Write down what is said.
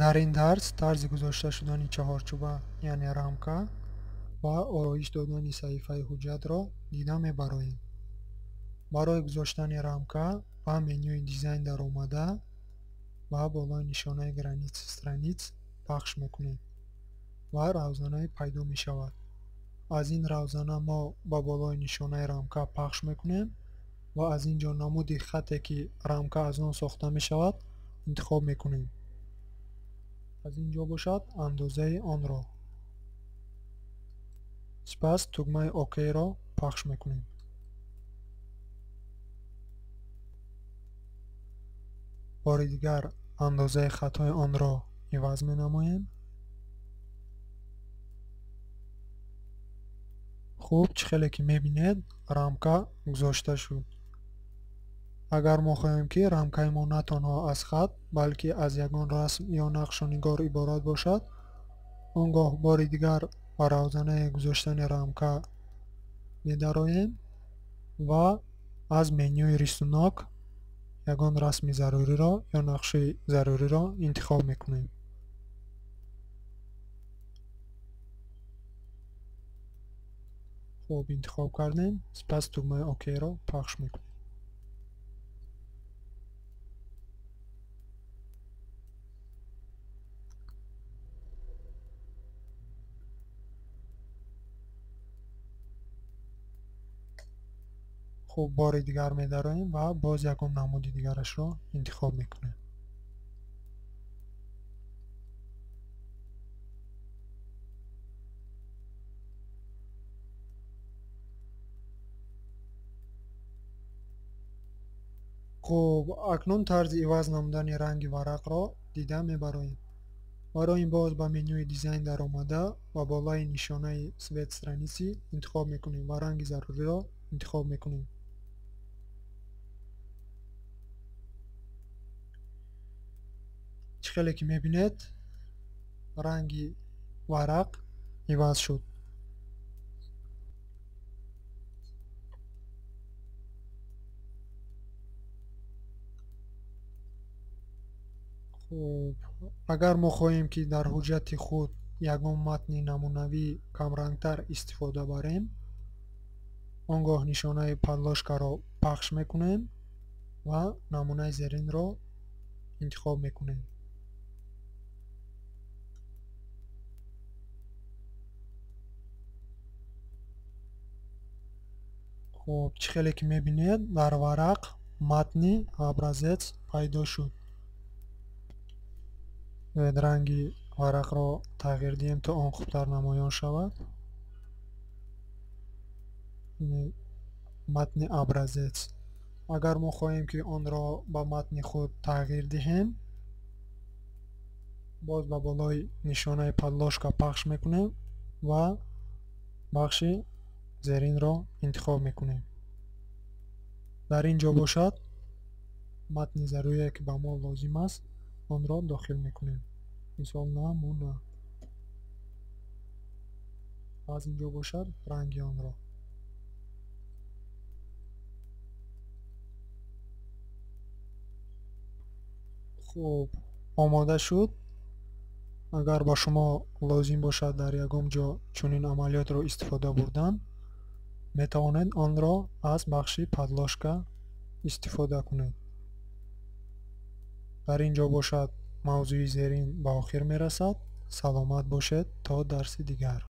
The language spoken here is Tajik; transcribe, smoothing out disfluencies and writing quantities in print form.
дар ин дарс тарзи гузошта шудани чаҳорчӯба яъне рамка ва ороиш додани саҳифаи ҳуҷҷатро дида мебароем. барои гузоштани рамка ба менюи дизайн даромада ва болои нишонаи границ страниц пахш мекунем ва равзаное пайдо мешавад. аз ин равзана мо ба болои нишонаи рамка пахш мекунем ва аз ин ҷо намуди хате ки рамка аз он сохта мешавад интихоб мекунем. аз ин ҷо бошад андозаи онро. сипас тугмаи окро пахш мекунем. бори дигар андозаи хатҳои онро иваз менамоем. хуб, чӣ хеле ки мебинед рамка гузошта шуд. агар мо хоҳем ки рамкаи мо на танҳо аз хат балки аз ягон расм ё нақшу нигор иборат бошад, он гоҳ бори дигар ба равзанаи гузоштани рамка медароем ва аз менюи рисунок ягон расми заруриро ё нақши заруриро интихоб мекунем. хуб, интихоб кардем. сипас тугмаи окро пахш мекунем. хуб, бори дигар медароем ва боз ягон намуди дигарашро интихоб мекунем. хуб, акнун тарзи иваз намудани ранги варақро дида мебароем. барои ин боз ба менюи дизайн даромада ва болои нишонаи свет страници интихоб мекунем ва ранги заруриро интихоб мекунем. чӣ хеле ки мебинед ранги варақ иваз шуд. хуб, агар мо хоҳем ки дар ҳуҷҷати худ ягон матни намунавӣ камрангтар истифода барем, он гоҳ нишонаи падлошкаро пахш мекунем ва намунаи зеринро интихоб мекунем. хуб, чӣ хеле ки мебинед дар варақ матни абразец пайдо шуд. бояд ранги варақро тағйир диҳем то он хубтар намоён шавад. матни абразец. агар мо хоҳем ки онро ба матни худ тағйир диҳем, боз ба болои нишонаи падлошка пахш мекунем ва бахши зеринро интихоб мекунем. дар ин ҷо бошад матни зарурие ки ба мо лозим аст онро дохил мекунем. мисол намуна. аз ин ҷо бошад ранги онро. хуб, омода шуд. агар ба шумо лозим бошад дар ягон ҷо чунин амалиётро истифода бурдан, метавонед онро аз бахши падлошка истифода кунед. дар ин ҷо бошад мавзӯи зерин ба охир мерасад. саломат бошед то дарси дигар.